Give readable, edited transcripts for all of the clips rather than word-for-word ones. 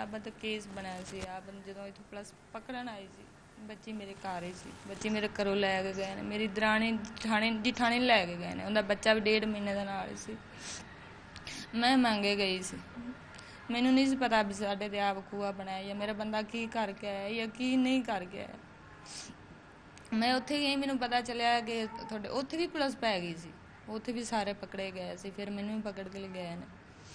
ਆਪ ਤਾਂ ਕੇਸ ਬਣਾਇਆ ਸੀ। ਆਪ ਜਦੋਂ ਇੱਥੋਂ ਪਲੱਸ ਪਕੜਨ ਆਈ ਸੀ, ਬੱਚੀ ਮੇਰੇ ਘਰ ਹੀ ਸੀ। ਬੱਚੀ ਮੇਰੇ ਘਰੋਂ ਲੈ ਕੇ ਗਏ ਨੇ, ਮੇਰੀ ਦਰਾਣੀ ਜਠਾਣੀ ਲੈ ਕੇ ਗਏ ਨੇ। ਉਹਦਾ ਬੱਚਾ ਵੀ 1.5 ਮਹੀਨੇ ਦਾ ਨਾਲ ਸੀ। ਮੈਂ ਮੰਗੇ ਗਈ ਸੀ, ਮੈਨੂੰ ਨਹੀਂ ਸੀ ਪਤਾ ਵੀ ਸਾਡੇ ਤੇ ਆਪ ਖੂਆ ਬਣਾਇਆ ਜਾਂ ਮੇਰਾ ਬੰਦਾ ਕੀ ਕਰਕੇ ਆਇਆ ਜਾਂ ਕੀ ਨਹੀਂ ਕਰਕੇ ਆਇਆ। ਮੈਂ ਉੱਥੇ ਗਈ, ਮੈਨੂੰ ਪਤਾ ਚੱਲਿਆ ਕਿ ਤੁਹਾਡੇ ਉੱਥੇ ਵੀ ਪੁਲਿਸ ਪੈ ਗਈ ਸੀ, ਉੱਥੇ ਵੀ ਸਾਰੇ ਪਕੜੇ ਗਏ ਸੀ। ਫਿਰ ਮੈਨੂੰ ਵੀ ਪਕੜ ਕੇ ਲੈ ਗਏ ਨੇ।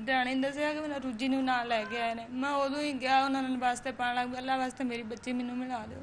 ਡਰਾਣੇ ਨੇ ਦੱਸਿਆ ਕਿ ਮੇਰਾ ਰੂਜੀ ਨੂੰ ਨਾਲ ਲੈ ਕੇ ਆਏ ਨੇ, ਮੈਂ ਉਦੋਂ ਹੀ ਗਿਆ ਉਹਨਾਂ ਨੂੰ ਵਾਸਤੇ ਪਾਣ ਲੱਗ ਪਿਆ, ਅੱਲਾ ਵਾਸਤੇ ਮੇਰੀ ਬੱਚੀ ਮੈਨੂੰ ਮਿਲਾ ਦਿਓ।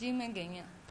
ਜੀ, ਮੈਂ ਗਈ ਆ।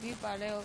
ਕੀ ਪੜ੍ਹ ਰਹੇ ਹੋ,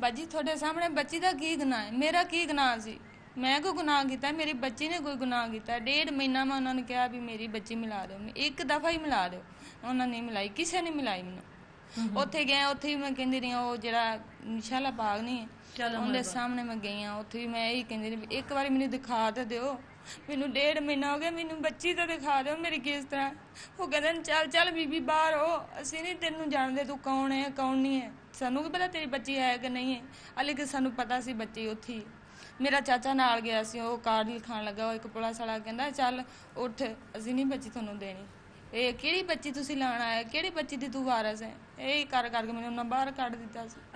ਬਾਜੀ ਤੁਹਾਡੇ ਸਾਹਮਣੇ ਬੱਚੀ ਦਾ ਕੀ ਗੁਨਾਹ ਹੈ, ਮੇਰਾ ਕੀ ਗੁਨਾਹ ਸੀ, ਮੈਂ ਕੋਈ ਗੁਨਾਹ ਕੀਤਾ, ਮੇਰੀ ਬੱਚੀ ਨੇ ਕੋਈ ਗੁਨਾਹ ਕੀਤਾ। 1.5 ਮਹੀਨਾ ਮੈਂ ਉਹਨਾਂ ਨੂੰ ਕਿਹਾ ਵੀ ਮੇਰੀ ਬੱਚੀ ਮਿਲਾ ਦਿਓ, ਇੱਕ ਦਫਾ ਹੀ ਮਿਲਾ ਦਿਓ, ਉਹਨਾਂ ਨੇ ਮਿਲਾਈ, ਕਿਸੇ ਨੇ ਮਿਲਾਈ ਮੈਨੂੰ। ਉੱਥੇ ਗਏ, ਉੱਥੇ ਵੀ ਮੈਂ ਕਹਿੰਦੀ ਰਹੀ, ਉਹ ਜਿਹੜਾ ਨਿਸ਼ਾਲਾ ਬਾਗ ਨਹੀਂ ਹੈ ਉਹਦੇ ਸਾਹਮਣੇ ਮੈਂ ਗਈ ਹਾਂ, ਉੱਥੇ ਵੀ ਮੈਂ ਇਹੀ ਕਹਿੰਦੀ ਰਹੀ ਇੱਕ ਵਾਰੀ ਮੈਨੂੰ ਦਿਖਾ ਤਾਂ ਦਿਓ, ਮੈਨੂੰ 1.5 ਮਹੀਨਾ ਹੋ ਗਿਆ, ਮੈਨੂੰ ਬੱਚੀ ਤਾਂ ਦਿਖਾ ਦਿਓ ਮੇਰੀ ਕਿਸ ਤਰ੍ਹਾਂ। ਉਹ ਕਹਿੰਦੇ ਨੇ ਚੱਲ ਚੱਲ ਬੀਬੀ ਬਾਹਰ ਹੋ, ਅਸੀਂ ਨਹੀਂ ਤੈਨੂੰ ਜਾਣਦੇ, ਤੂੰ ਕੌਣ ਹੈ ਕੌਣ ਨਹੀਂ ਹੈ, ਸਾਨੂੰ ਕੀ ਪਤਾ ਤੇਰੀ ਬੱਚੀ ਹੈ ਕਿ ਨਹੀਂ ਹੈ, ਹਾਲੇ ਕਿ ਸਾਨੂੰ ਪਤਾ ਸੀ ਬੱਚੀ ਉੱਥੇ ਹੀ। ਮੇਰਾ ਚਾਚਾ ਨਾਲ ਗਿਆ ਸੀ, ਉਹ ਕਾਰਡ ਲਿਖਾਉਣ ਲੱਗਾ, ਉਹ ਇੱਕ ਪੁਲਿਸ ਵਾਲਾ ਕਹਿੰਦਾ ਚੱਲ ਉੱਠ, ਅਸੀਂ ਨਹੀਂ ਬੱਚੀ ਤੁਹਾਨੂੰ ਦੇਣੀ, ਇਹ ਕਿਹੜੀ ਬੱਚੀ ਤੁਸੀਂ ਲਾਉਣ ਆਇਆ, ਕਿਹੜੀ ਬੱਚੀ ਦੀ ਤੂੰ ਵਾਰਸ ਹੈ, ਇਹ ਕਰ ਕਰਕੇ ਮੈਨੂੰ ਉਹਨਾਂ ਬਾਹਰ ਕੱਢ ਦਿੱਤਾ ਸੀ।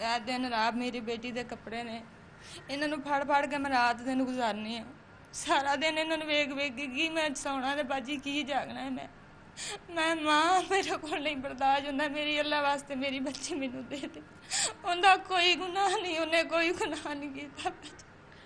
ਇਹ ਦਿਨ ਰਾਤ ਮੇਰੀ ਬੇਟੀ ਦੇ ਕੱਪੜੇ ਨੇ, ਇਹਨਾਂ ਨੂੰ ਫੜ ਫੜ ਕੇ ਮੈਂ ਰਾਤ ਦਿਨ ਗੁਜ਼ਾਰਨੀ ਆ, ਸਾਰਾ ਦਿਨ ਇਹਨਾਂ ਨੂੰ ਵੇਖ ਵੇਖ ਕੇ ਕੀ ਮੈਂ ਸੌਣਾ ਤੇ ਬਾਜੀ ਕੀ ਜਾਗਣਾ ਹੈ। ਮੈਂ ਮਾਂ, ਮੇਰੇ ਕੋਲ ਨਹੀਂ ਬਰਦਾਸ਼ਤ ਹੁੰਦਾ, ਮੇਰੀ ਅੱਲਾ ਵਾਸਤੇ ਮੇਰੀ ਬੱਚੀ ਮੈਨੂੰ ਦੇ ਦੇ, ਉਹਦਾ ਕੋਈ ਗੁਨਾਹ ਨਹੀਂ, ਉਹਨੇ ਕੋਈ ਗੁਨਾਹ ਨਹੀਂ ਕੀਤਾ।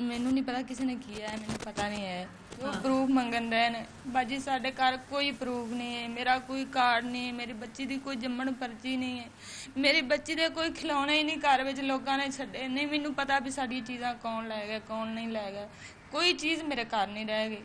ਮੈਨੂੰ ਨਹੀਂ ਪਤਾ ਕਿਸੇ ਨੇ ਕੀਤਾ ਹੈ, ਮੈਨੂੰ ਪਤਾ ਨਹੀਂ ਹੈ, ਉਹ ਪ੍ਰੂਫ ਮੰਗਣ ਦੇ ਨੇ ਬਾਜੀ। ਸਾਡੇ ਘਰ ਕੋਈ ਪ੍ਰੂਫ ਨਹੀਂ ਹੈ, ਮੇਰਾ ਕੋਈ ਕਾਰਡ ਨਹੀਂ ਹੈ, ਮੇਰੀ ਬੱਚੀ ਦੀ ਕੋਈ ਜੰਮਣ ਪਰਚੀ ਨਹੀਂ ਹੈ, ਮੇਰੀ ਬੱਚੀ ਦੇ ਕੋਈ ਖਿਡੌਣੇ ਹੀ ਨਹੀਂ ਘਰ ਵਿੱਚ ਲੋਕਾਂ ਨੇ ਛੱਡੇ, ਨਹੀਂ ਮੈਨੂੰ ਪਤਾ ਵੀ ਸਾਡੀ ਚੀਜ਼ਾਂ ਕੌਣ ਲੈ ਗਿਆ ਕੌਣ ਨਹੀਂ ਲੈ ਗਿਆ, ਕੋਈ ਚੀਜ਼ ਮੇਰੇ ਘਰ ਨਹੀਂ ਰਹਿ ਗਈ।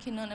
ਕਿਹਨਾਂ ਨੇ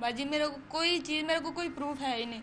ਬਾਜੀ। ਮੇਰੇ ਕੋ ਕੋਈ ਚੀਜ਼, ਮੇਰੇ ਕੋ ਕੋਈ ਪ੍ਰੂਫ ਹੈ ਹੀ ਨਹੀਂ,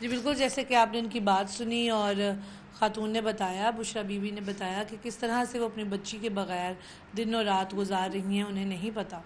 جی بالکل، جیسے کہ آپ نے ان کی بات سنی اور خاتون نے بتایا، بشرا بیوی نے بتایا کہ کس طرح سے وہ اپنی بچی کے بغیر دن اور رات گزار رہی ہیں، انہیں نہیں پتہ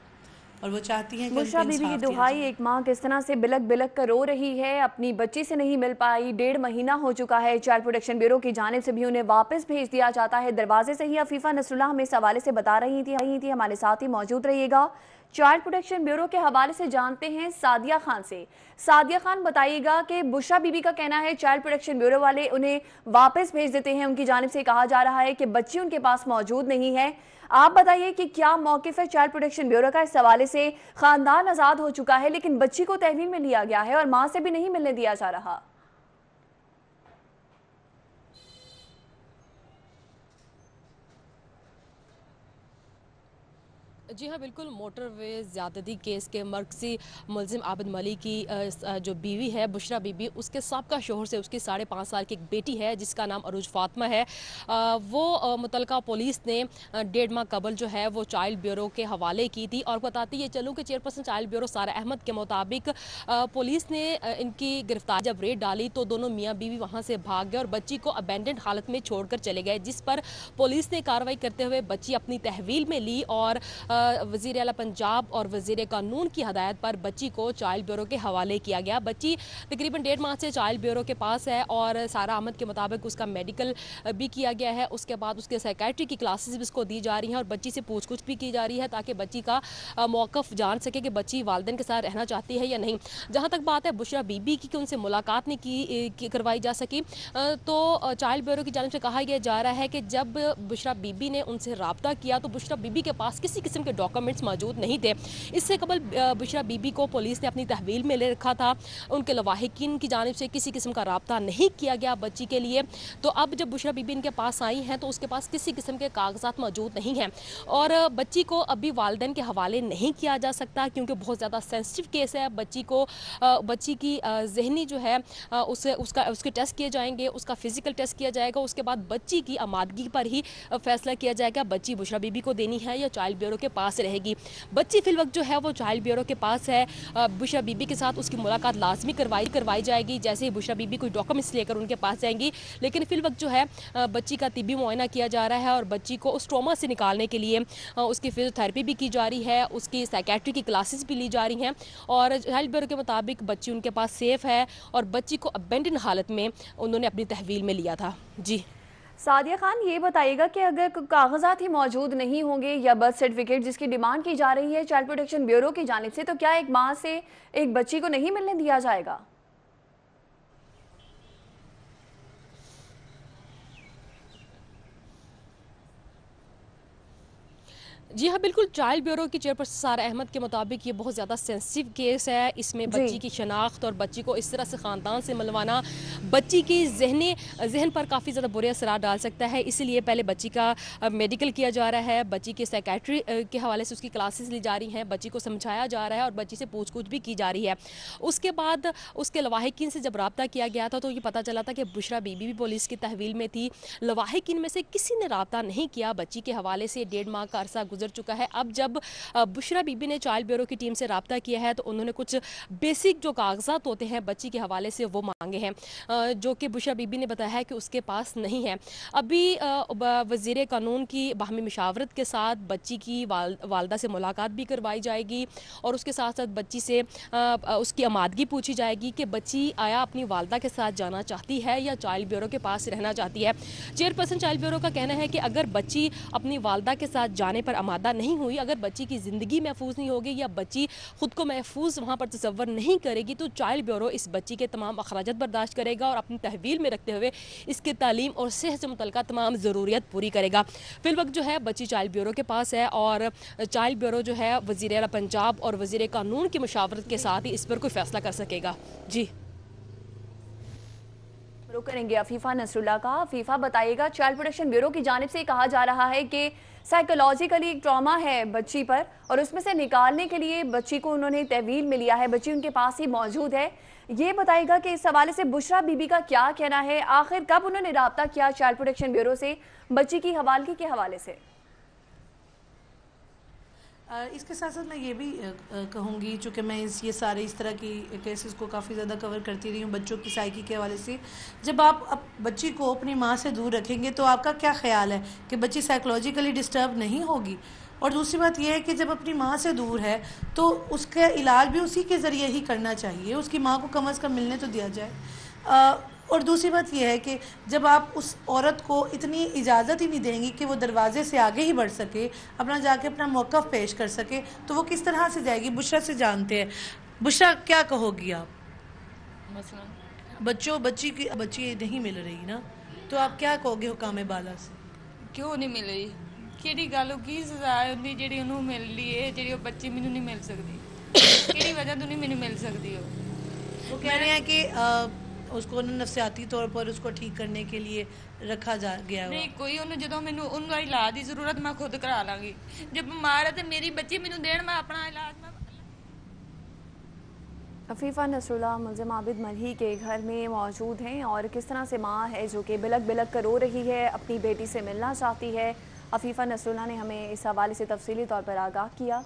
اور وہ چاہتی ہیں کہ ان کو بشرا بیوی کی انصاف دیا دہائی، جائے۔ ایک ماں کس طرح سے بلک بلک کر رو رہی ہے، اپنی بچی سے نہیں مل پائی، 1.5 مہینہ ہو چکا ہے، چائلڈ پروٹیکشن بیورو کی جانب سے بھی انہیں واپس بھیج دیا جاتا ہے دروازے سے ہی۔ عفیفہ نصر اللہ ہمیں اس حوالے سے بتا رہی تھی، ہمارے ساتھ ہی موجود رہیے گا۔ چائلڈ پروٹیکشن بیورو کے حوالے سے جانتے ہیں سعدیہ خان سے۔ سعدیہ خان بتائیے گا کہ بشرا بیوی کا کہنا ہے چائلڈ پروٹیکشن بیورو والے انہیں واپس بھیج دیتے ہیں، ان کی جانب سے کہا جا رہا ہے کہ بچی ان کے پاس موجود نہیں ہے۔ آپ بتائیے کہ کیا موقف ہے چائلڈ پروٹیکشن بیورو کا اس حوالے سے؟ خاندان آزاد ہو چکا ہے لیکن بچی کو تحویل میں لیا گیا ہے اور ماں سے بھی نہیں ملنے دیا جا رہا۔ جی ہاں بالکل، موٹر وے زیادتی کیس کے مرکزی ملزم عابد ملک کی جو بیوی ہے بشرا بی بی، اس کے سابقہ شوہر سے اس کی 5.5 سال کی ایک بیٹی ہے جس کا نام عروج فاطمہ ہے، وہ متعلقہ پولیس نے 1.5 ماہ قبل جو ہے وہ چائلڈ بیورو کے حوالے کی تھی۔ اور بتاتی یہ چلوں کہ chairperson child bureau Sara Ahmed کے مطابق پولیس نے ان کی گرفتاری جب ریڈ ڈالی تو دونوں میاں بیوی وہاں سے بھاگ گئے اور بچی کو ابینڈنڈ حالت میں چھوڑ کر چلے گئے، جس پر پولیس نے کارروائی کرتے ہوئے بچی اپنی تحویل میں لی اور وزیر اعلیٰ پنجاب اور وزیر قانون کی ہدایت پر بچی کو چائلڈ بیورو کے حوالے کیا گیا۔ بچی تقریباً 1.5 ماہ سے چائلڈ بیورو کے پاس ہے اور سارہ احمد کے مطابق اس کا میڈیکل بھی کیا گیا ہے، اس کے بعد اس کے سائیکیٹری کی کلاسز بھی اس کو دی جا رہی ہیں اور بچی سے پوچھ گچھ بھی کی جا رہی ہے تاکہ بچی کا موقف جان سکے کہ بچی والدین کے ساتھ رہنا چاہتی ہے یا نہیں۔ جہاں تک بات ہے بشرا بی بی کی کہ ان سے ملاقات نہیں کروائی جا سکی، تو چائلڈ بیورو کی جانب سے کہا یہ جا رہا ہے کہ جب بشرا بی بی نے ان سے رابطہ کیا تو بشرا بی بی کے پاس کسی قسم کے ڈاکومنٹس موجود نہیں تھے۔ اس سے قبل بشرا بی بی کو پولیس نے اپنی تحویل میں لے رکھا تھا، ان کے لواحقین کی جانب سے کسی قسم کا رابطہ نہیں کیا گیا بچی کے لیے۔ تو اب جب بشرا بی بی ان کے پاس آئی ہیں تو اس کے پاس کسی قسم کے کاغذات موجود نہیں ہیں اور بچی کو ابھی والدین کے حوالے نہیں کیا جا سکتا کیونکہ بہت زیادہ سینسٹیو کیس ہے۔ بچی کی ذہنی جو ہے اس کے ٹیسٹ کیے جائیں گے، اس کا فزیکل ٹیسٹ کیا جائے گا، اس کے بعد بچی کی آمادگی پر ہی فیصلہ کیا جائے گا بچی بشرا بی بی کو دینی ہے یا چائلڈ بیورو کے پاس رہے گی۔ بچی فی الوقت جو ہے وہ چائلڈ بیورو کے پاس ہے، بشرا بی بی کے ساتھ اس کی ملاقات لازمی کروائی جائے گی جیسے ہی بشرا بی بی کوئی ڈاکومنٹس لے کر ان کے پاس جائیں گی، لیکن فی الوقت جو ہے بچی کا طبی معائنہ کیا جا رہا ہے اور بچی کو اس ٹراما سے نکالنے کے لیے اس کی فزیوتھیراپی بھی کی جا رہی ہے، اس کی سائیکیٹری کی کلاسز بھی لی جا رہی ہیں اور چائلڈ بیورو کے مطابق بچی ان کے پاس سیف ہے اور بچی کو ابینڈن حالت میں انہوں نے اپنی تحویل میں لیا تھا۔ جی سعدیہ خان یہ بتائیے گا کہ اگر کاغذات ہی موجود نہیں ہوں گے یا برتھ سرٹیفکیٹ جس کی ڈیمانڈ کی جا رہی ہے چائلڈ پروٹیکشن بیورو کی جانب سے، تو کیا ایک ماں سے ایک بچی کو نہیں ملنے دیا جائے گا؟ جی ہاں بالکل، چائلڈ بیورو کی چیئرپرسن سارہ احمد کے مطابق یہ بہت زیادہ سینسٹیو کیس ہے، اس میں بچی کی شناخت اور بچی کو اس طرح سے خاندان سے ملوانا بچی کی ذہن پر کافی زیادہ برے اثرات ڈال سکتا ہے، اسی لیے پہلے بچی کا میڈیکل کیا جا رہا ہے، بچی کے سائیکیٹری کے حوالے سے اس کی کلاسز لی جا رہی ہیں، بچی کو سمجھایا جا رہا ہے اور بچی سے پوچھ گچھ بھی کی جا رہی ہے۔ اس کے بعد اس کے لواحقین سے جب رابطہ کیا گیا تھا تو یہ پتہ چلا تھا کہ بشرا بی بی بھی پولیس کی تحویل میں تھی، لواحقین میں سے کسی نے رابطہ نہیں کیا بچی کے حوالے سے، 1.5 ماہ کا عرصہ گزر چکا ہے۔ اب جب بشرا بی بی نے چائلڈ بیورو کی ٹیم سے رابطہ کیا ہے تو انہوں نے کچھ بیسک جو کاغذات ہوتے ہیں بچی کے حوالے سے وہ مانگے ہیں، جو کہ بشرا بی بی نے بتایا ہے کہ اس کے پاس نہیں ہے۔ ابھی وزیر قانون کی باہمی مشاورت کے ساتھ بچی کی والدہ سے ملاقات بھی کروائی جائے گی اور اس کے ساتھ ساتھ بچی سے اس کی آمادگی پوچھی جائے گی کہ بچی آیا اپنی والدہ کے ساتھ جانا چاہتی ہے یا چائلڈ بیورو کے پاس رہنا چاہتی ہے۔ چیئرپرسن چائلڈ بیورو کا کہنا ہے کہ اگر بچی اپنی والدہ کے ساتھ جانے پر آمادہ نہیں ہوئی، اگر بچی کی زندگی محفوظ نہیں ہوگی یا بچی خود کو محفوظ وہاں پر تصور نہیں کرے گی تو چائلڈ بیورو اس بچی کے تمام اخراجات برداشت کرے گا اور اپنی تحویل میں رکھتے ہوئے اس کے تعلیم اور صحت سے متعلقہ تمام ضروریات پوری کرے گا۔ فی الوقت جو ہے بچی چائلڈ بیورو کے پاس ہے اور چائلڈ بیورو جو ہے وزیر اعلیٰ پنجاب اور وزیر قانون کی مشاورت کے ساتھ ہی اس پر کوئی فیصلہ کر سکے گا۔ جی کریں گے عفیفہ نصر اللہ کا۔ عفیفہ بتائیے گا، چائلڈ پروٹیکشن بیورو کی جانب سے کہا جا رہا ہے کہ سائیکولوجیکلی ایک ٹراما ہے بچی پر اور اس میں سے نکالنے کے لیے بچی کو انہوں نے تحویل میں لیا ہے، بچی ان کے پاس ہی موجود ہے۔ یہ بتائیے گا کہ اس حوالے سے بشرا بی بی کا کیا کہنا ہے، آخر کب انہوں نے رابطہ کیا چائلڈ پروٹیکشن بیورو سے بچی کی حوالگی کے حوالے سے؟ اس کے ساتھ ساتھ میں یہ بھی کہوں گی، چونکہ میں یہ سارے اس طرح کی کیسز کو کافی زیادہ کور کرتی رہی ہوں بچوں کی سائیکی کے حوالے سے، جب آپ بچی کو اپنی ماں سے دور رکھیں گے تو آپ کا کیا خیال ہے کہ بچی سائیکولوجیکلی ڈسٹرب نہیں ہوگی؟ اور دوسری بات یہ ہے کہ جب اپنی ماں سے دور ہے تو اس کا علاج بھی اسی کے ذریعے ہی کرنا چاہیے، اس کی ماں کو کم از کم ملنے تو دیا جائے۔ اور دوسری بات یہ ہے کہ جب آپ اس عورت کو اتنی اجازت ہی نہیں دیں گی کہ وہ دروازے سے آگے ہی بڑھ سکے، اپنا جا کے اپنا موقف پیش کر سکے، تو وہ کس طرح سے جائے گی؟ بشرا سے جانتے ہیں، بشرا کیا کہو گی آپ؟ مثلا بچی نہیں مل رہی نا، تو آپ کیا کہو گے حکام بالا سے؟ کیوں نہیں مل رہی؟ ਕਿਹੜੀ ਗੱਲ ਕੀ ਸਜ਼ਾ ਹੈ ਉਹਦੀ ਜਿਹੜੀ ਉਹਨੂੰ ਮਿਲ ਲਈ ਹੈ, ਜਿਹੜੀ ਉਹ ਬੱਚੀ ਮੈਨੂੰ ਨਹੀਂ ਮਿਲ ਸਕਦੀ? ਕਿਹੜੀ ਵਜ੍ਹਾ ਤੋਂ ਨਹੀਂ ਮੈਨੂੰ ਮਿਲ ਸਕਦੀ وہ کہہ رہے ہیں کہ اس کو نفسیاتی طور پر اس کو ٹھیک کرنے کے لیے رکھا گیا ہوا۔ ਨਹੀਂ ਕੋਈ ਉਹਨੂੰ ਜਦੋਂ ਮੈਨੂੰ ਉਹਦਾ ਇਲਾਜ ਦੀ ਜ਼ਰੂਰਤ ਮੈਂ ਖੁਦ ਕਰਾ ਲਾਂਗੀ। ਜੇ ਬਿਮਾਰ ਹੈ ਤੇ ਮੇਰੀ ਬੱਚੀ ਮੈਨੂੰ ਦੇਣ, ਮੈਂ ਆਪਣਾ ਇਲਾਜ ਮੈਂ عفیفہ نصر اللہ ملزم عابد ملہی کے گھر میں موجود ہیں اور کس طرح سے ماں ہے جو کہ بلک بلک کر رو رہی ہے، اپنی بیٹی سے ملنا چاہتی ہے۔ عفیفہ نصر اللہ نے ہمیں اس حوالے سے تفصیلی طور پر آگاہ کیا۔